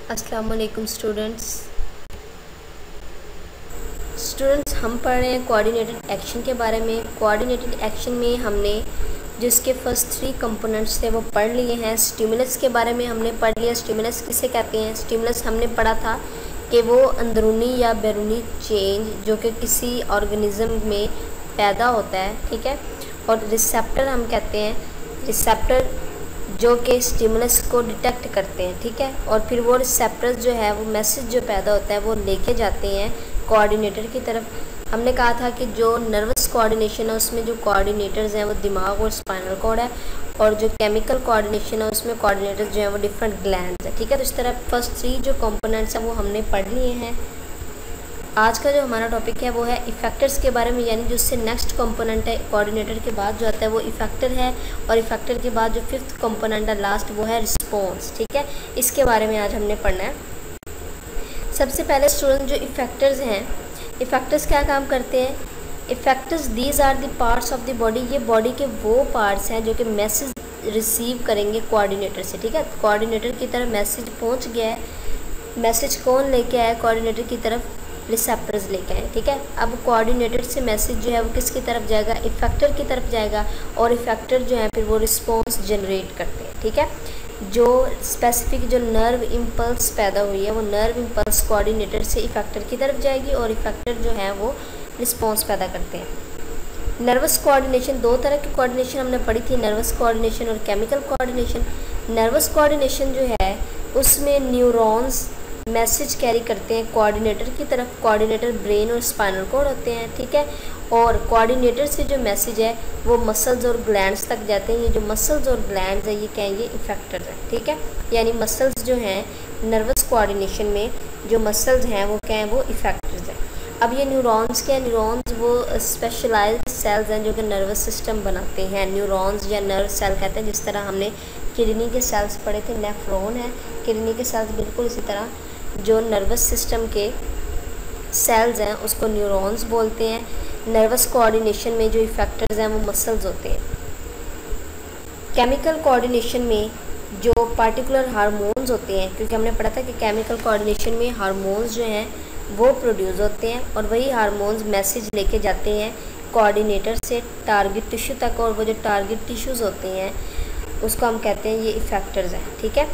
अस्सलाम वालेकुम स्टूडेंट्स हम पढ़ रहे हैं कोऑर्डिनेटेड एक्शन के बारे में। कोऑर्डिनेटेड एक्शन में हमने जो इसके फर्स्ट 3 कंपोनेंट्स थे वो पढ़ लिए हैं। स्टिमुलस के बारे में हमने पढ़ लिया। स्टिमुलस किसे कहते हैं? स्टिमुलस हमने पढ़ा था कि वो अंदरूनी या बैरूनी चेंज जो कि किसी ऑर्गेनिज्म में पैदा होता है, ठीक है। और रिसेप्टर हम कहते हैं, रिसेप्टर जो कि स्टिमुलस को डिटेक्ट करते हैं, ठीक है। और फिर वो रिसेप्टर्स जो है वो मैसेज जो पैदा होता है वो लेके जाते हैं कोऑर्डिनेटर की तरफ। हमने कहा था कि जो नर्वस कोऑर्डिनेशन है उसमें जो कोऑर्डिनेटर्स हैं वो दिमाग और स्पाइनल कॉर्ड है, और जो केमिकल कोऑर्डिनेशन है उसमें कोऑर्डिनेटर्स जो हैं वो डिफरेंट ग्लैंड्स हैं, ठीक है। तो इस तरह फर्स्ट 3 जो कंपोनेंट्स हैं वो हमने पढ़ लिए हैं। आज का जो हमारा टॉपिक है वो है इफेक्टर्स के बारे में, यानी जो उससे नेक्स्ट कंपोनेंट है कोऑर्डिनेटर के बाद जो आता है वो इफेक्टर है, और इफेक्टर के बाद जो 5th कंपोनेंट है लास्ट वो है रिस्पॉन्स, ठीक है। इसके बारे में आज हमने पढ़ना है। सबसे पहले स्टूडेंट जो इफेक्टर्स हैं, इफेक्टर्स क्या काम करते हैं? Effectors these are the parts of the body, ये बॉडी के वो पार्ट्स हैं जो कि मैसेज रिसीव करेंगे कोऑर्डिनेटर से, ठीक है। कोऑर्डिनेटर की तरफ मैसेज पहुँच गया है, मैसेज कौन लेके आया कोऑर्डिनेटर की तरफ? रिसेप्टर्स लेके आए, ठीक है। अब कोऑर्डिनेटर से मैसेज जो है वो किसकी तरफ जाएगा? इफेक्टर की तरफ जाएगा, और इफेक्टर जो है फिर वो रिस्पॉन्स जनरेट करते हैं, ठीक है। जो स्पेसिफिक जो नर्व इम्पल्स पैदा हुई है वो नर्व इम्पल्स कोऑर्डिनेटर से इफेक्टर की तरफ जाएगी, और इफेक्टर जो है वो रिस्पॉन्स पैदा करते हैं। नर्वस कोऑर्डिनेशन, 2 तरह की कोऑर्डिनेशन हमने पढ़ी थी, नर्वस कोऑर्डिनेशन और केमिकल कोऑर्डिनेशन। नर्वस कोऑर्डिनेशन जो है उसमें न्यूरॉन्स मैसेज कैरी करते हैं कोऑर्डिनेटर की तरफ। कोऑर्डिनेटर ब्रेन और स्पाइनल कॉर्ड होते हैं, ठीक है। और कोऑर्डिनेटर से जो मैसेज है वो मसल्स और ग्लैंड्स तक जाते हैं। ये जो मसल्स और ग्लैंड्स है ये क्या है? ये इफेक्टर है, ठीक है। यानी मसल्स जो हैं नर्वस कोऑर्डिनेशन में जो मसल्स हैं वो क्या हैं? वो इफेक्टर्स हैं। अब ये न्यूरॉन्स क्या है? न्यूरॉन्स वो स्पेशलाइज्ड सेल्स हैं जो कि नर्वस सिस्टम बनाते हैं। न्यूरॉन्स या नर्व सेल कहते हैं, जिस तरह हमने किडनी के सेल्स पढ़े थे, नेफ्रॉन है किडनी के सेल्स, बिल्कुल इसी तरह जो नर्वस सिस्टम के सेल्स हैं उसको न्यूरॉन्स बोलते हैं। नर्वस कोऑर्डिनेशन में जो इफेक्टर्स हैं वो मसल्स होते हैं। केमिकल कोऑर्डिनेशन में जो पार्टिकुलर हार्मोन्स होते हैं, क्योंकि हमने पढ़ा था कि केमिकल कोऑर्डिनेशन में हार्मोन्स जो हैं वो प्रोड्यूस होते हैं, और वही हार्मोन्स मैसेज लेके जाते हैं कोऑर्डिनेटर से टारगेट टिश्यू तक, और वो जो टारगेट टिश्यूज़ होते हैं उसको हम कहते हैं ये इफेक्टर्स हैं, ठीक है।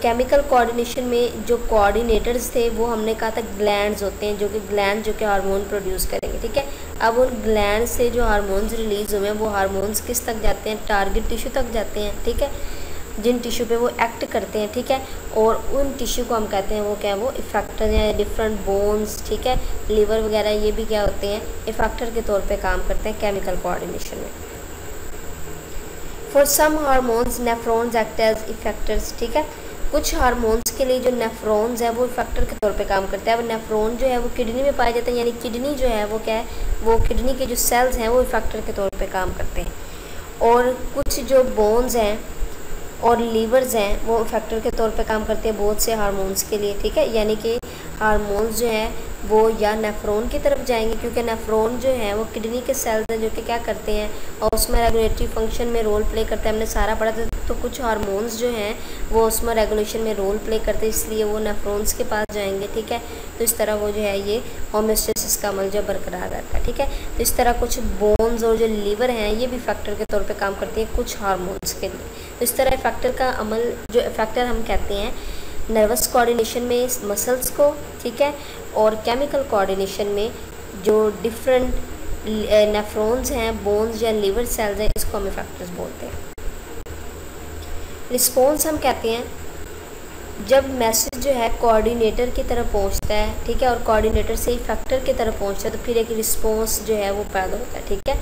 केमिकल कोऑर्डिनेशन में जो कोऑर्डिनेटर्स थे वो हमने कहा था ग्लैंड्स होते हैं, जो कि ग्लैंड जो कि हार्मोन प्रोड्यूस करेंगे, ठीक है। अब उन ग्लैंड से जो हार्मोन्स रिलीज़ हुए हैं वो हार्मोन्स किस तक जाते हैं? टारगेट टिश्यू तक जाते हैं, ठीक है, जिन टिश्यू पे वो एक्ट करते हैं, ठीक है। और उन टिश्यू को हम कहते हैं वो क्या है? वो इफेक्टर हैं। डिफरेंट बोन्स, ठीक है, लीवर वगैरह ये भी क्या होते हैं? इफेक्टर के तौर पर काम करते हैं केमिकल कोऑर्डिनेशन में। For some hormones nephrons act as effectors, ठीक है। कुछ हार्मोन्स के लिए जो नेफ्रॉन्स है वो इफेक्टर के तौर पे काम करते हैं। अब नेफ्रॉन जो है वो किडनी में पाया जाता है, यानी किडनी जो है वो क्या है? वो किडनी के जो सेल्स हैं वो इफेक्टर के तौर पे काम करते हैं। और कुछ जो बोन्स हैं और लीवर्स हैं वो इफेक्टर के तौर पे काम करते हैं बहुत से हार्मोन्स के लिए, ठीक है। यानी कि हार्मोन्स जो हैं वो या नेफ्रॉन की तरफ जाएंगे, क्योंकि नेफ्रॉन जो है वो किडनी के सेल्स हैं जो कि क्या करते हैं और उसमें रेगुलेटरी फंक्शन में रोल प्ले करते हैं। हमने सारा पढ़ा था। तो कुछ हार्मोन्स जो हैं वो उसमें रेगुलेशन में रोल प्ले करते हैं, इसलिए वो नेफ्रॉन्स के पास जाएंगे, ठीक है। तो इस तरह वो जो है ये होम्योस्टेसिस का अमल जो बरकरार रहता है, ठीक है। तो इस तरह कुछ बोन्स और जो लीवर हैं ये भी फैक्टर के तौर पर काम करती हैं कुछ हार्मोन्स के लिए। तो इस तरह फैक्टर का अमल जो फैक्टर हम कहते हैं नर्वस कोऑर्डिनेशन में मसल्स को, ठीक है, और केमिकल कोऑर्डिनेशन में जो डिफरेंट नेफ्रॉन्स हैं, बोन्स या लीवर सेल्स हैं, इसको हम इफेक्टर्स बोलते हैं। रिस्पॉन्स हम कहते हैं जब मैसेज जो है कोऑर्डिनेटर की तरफ पहुंचता है, ठीक है, और कोऑर्डिनेटर से इफेक्टर की तरफ पहुंचता है तो फिर एक रिस्पॉन्स जो है वो पैदा होता है, ठीक है।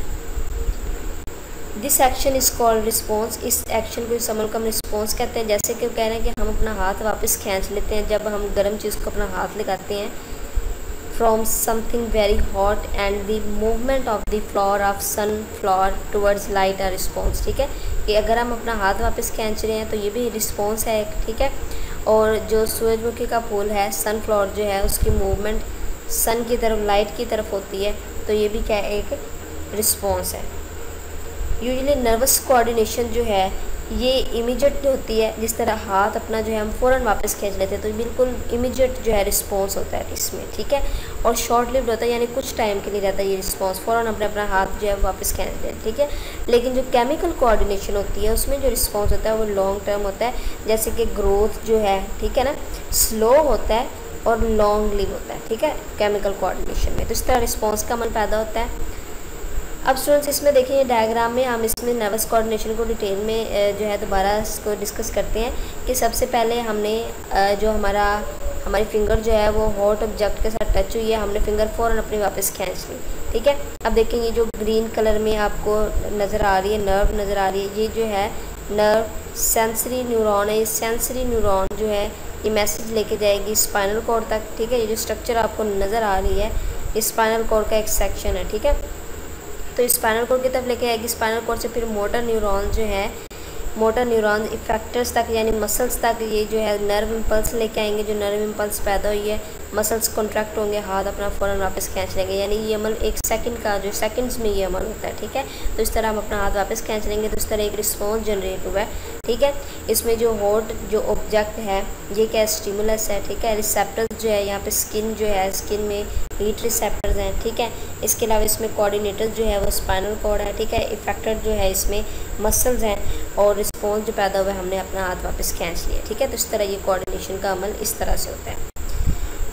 This action is called response, इस एक्शन को, इस अमल को हम रिस्पॉन्स कहते हैं। जैसे कि कह रहे हैं कि हम अपना हाथ वापस खींच लेते हैं जब हम गर्म चीज़ को अपना हाथ लगाते हैं from something very hot, and the movement of the flower of sunflower towards light are response, ठीक है। कि अगर हम अपना हाथ वापस खींच रहे हैं तो ये भी रिस्पॉन्स है एक, ठीक है। और जो सूरजमुखी का फूल है, सनफ्लावर जो है, उसकी मूवमेंट सन की तरफ, लाइट की तरफ होती है, तो ये भी क्या एक रिस्पॉन्स है। यूजुअली नर्वस कोऑर्डिनेशन जो है ये इमीडिएट होती है, जिस तरह हाथ अपना जो है हम फ़ौरन वापस खींच लेते हैं तो बिल्कुल इमीडिएट जो है रिस्पॉन्स होता है इसमें, ठीक है। और शॉर्ट लिव्ड होता है, यानी कुछ टाइम के लिए रहता है ये रिस्पॉन्स, फ़ौरन अपना हाथ जो है वापस खींच लें, ठीक है। लेकिन जो केमिकल कोऑर्डिनेशन होती है उसमें जो रिस्पॉन्स होता है वो लॉन्ग टर्म होता है, जैसे कि ग्रोथ जो है, ठीक है ना, स्लो होता है और लॉन्ग लिव होता है, ठीक है, केमिकल कोऑर्डिनेशन में। तो इस तरह रिस्पॉन्स का अमल पैदा होता है। अब स्टूडेंट्स इसमें देखिए डायग्राम में हम इसमें नर्वस कोऑर्डिनेशन को डिटेल में जो है दोबारा इसको डिस्कस करते हैं कि सबसे पहले हमने जो हमारी फिंगर जो है वो हॉट ऑब्जेक्ट के साथ टच हुई है, हमने फिंगर फ़ौरन अपनी वापस खींच ली, ठीक है। अब देखेंगे जो ग्रीन कलर में आपको नज़र आ रही है, नर्व नज़र आ रही है, ये जो है नर्व सेंसरी न्यूरॉन है। ये सेंसरी न्यूरॉन जो है ये मैसेज लेके जाएगी स्पाइनल कॉर्ड तक, ठीक है। ये जो स्ट्रक्चर आपको नज़र आ रही है ये स्पाइनल कॉर्ड का एक सेक्शन है, ठीक है। तो स्पाइनल कॉर्ड की तरफ लेके आएगी, स्पाइनल कॉर्ड से फिर मोटर न्यूरॉन जो है, मोटर न्यूरॉन इफेक्टर्स तक यानी मसल्स तक ये जो है नर्व इम्पल्स लेके आएंगे। जो नर्व इम्पल्स पैदा हुई है, मसल्स कॉन्ट्रैक्ट होंगे, हाथ अपना फ़ौरन वापस खींच लेंगे, यानी ये अमल 1 सेकंड का जो सेकंड्स में ये अमल होता है, ठीक है। तो इस तरह हम अपना हाथ वापस खींच लेंगे, तो इस तरह एक रिस्पॉन्स जनरेट हुआ है, ठीक है। इसमें जो हॉट जो ऑब्जेक्ट है ये क्या स्टिमुलस है, ठीक है। रिसेप्टर्स जो है यहाँ पे स्किन जो है, स्किन में हीट रिसेप्टर्स हैं, ठीक है। इसके अलावा इसमें कोऑर्डिनेटर्स जो है वो स्पाइनल कॉर्ड है, ठीक है। इफेक्टर जो है इसमें मसल्स हैं और रिस्पॉन्स जो पैदा हुआ है हमने अपना हाथ वापस खींच लिया, ठीक है। तो इस तरह ये कोऑर्डिनेशन का अमल इस तरह से होता है।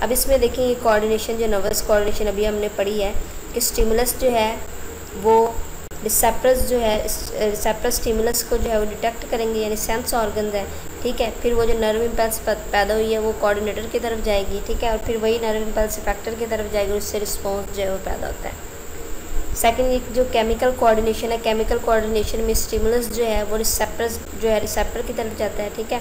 अब इसमें देखें ये कोऑर्डिनेशन जो नर्वस कोऑर्डिनेशन अभी हमने पढ़ी है कि स्टिमुलस जो है वो रिसेप्टर्स जो है, रिसेप्टर स्टिमुलस को जो है वो डिटेक्ट करेंगे, यानी सेंस ऑर्गन्स हैं, ठीक है। फिर वो जो नर्व इम्पल्स पैदा हुई है वो कोऑर्डिनेटर की तरफ जाएगी, ठीक है। और फिर वही नर्व इम्पल्स इफेक्टर की तरफ जाएगी, उससे रिस्पॉन्स जो है वो पैदा होता है। सेकंड एक जो केमिकल कोऑर्डिनेशन है, केमिकल कोऑर्डिनेशन में स्टिमुलस जो है वो रिसेप्टर्स जो है रिसेप्टर की तरफ जाता है, ठीक है।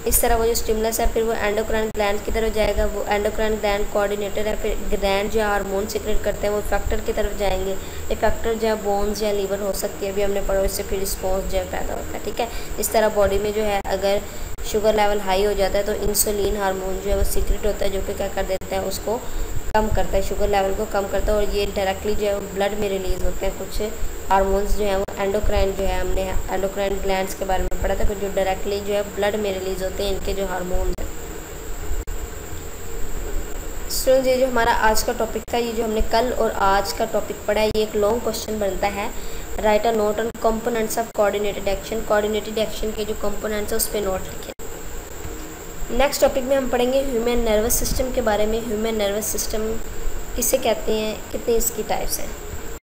इस तरह वो जो स्टिमुलस है फिर वो एंडोक्राइन ग्लैंड की तरफ जाएगा, वो एंडोक्राइन ग्लैंड कोऑर्डिनेटर है। फिर ग्लैंड जो हार्मोन सीक्रेट करते हैं वो इफेक्टर की तरफ जाएंगे। इफेक्टर जो है बोन्स या लीवर हो सकती है, अभी हमने पढ़ा, इससे फिर रिस्पॉन्स जो है पैदा होता है, ठीक है। इस तरह बॉडी में जो है अगर शुगर लेवल हाई हो जाता है तो इंसुलिन हार्मोन जो है वो सीक्रेट होता है, जो कि क्या कर देता है उसको कम करता है, शुगर लेवल को कम करता है। और ये डायरेक्टली जो है वो ब्लड में रिलीज़ होते हैं। कुछ हार्मोन्स जो है वो एंडोक्राइन जो है, हमने एंडोक्राइन ग्लैंड्स के बारे में पढ़ा था, जो डायरेक्टली जो है ब्लड में रिलीज़ होते हैं, इनके जो हार्मोन्स हैं। स्टूडेंट्स ये जो हमारा आज का टॉपिक था, ये जो हमने कल और आज का टॉपिक पढ़ा है, ये एक लॉन्ग क्वेश्चन बनता है। Right a note on components of coordinated action. Coordinated action के जो कंपोनेंट्स है उस पर नोट लिखें। नेक्स्ट टॉपिक में हम पढ़ेंगे ह्यूमन नर्वस सिस्टम के बारे में। ह्यूमन नर्वस सिस्टम किसे कहते हैं, कितने इसकी टाइप्स हैं।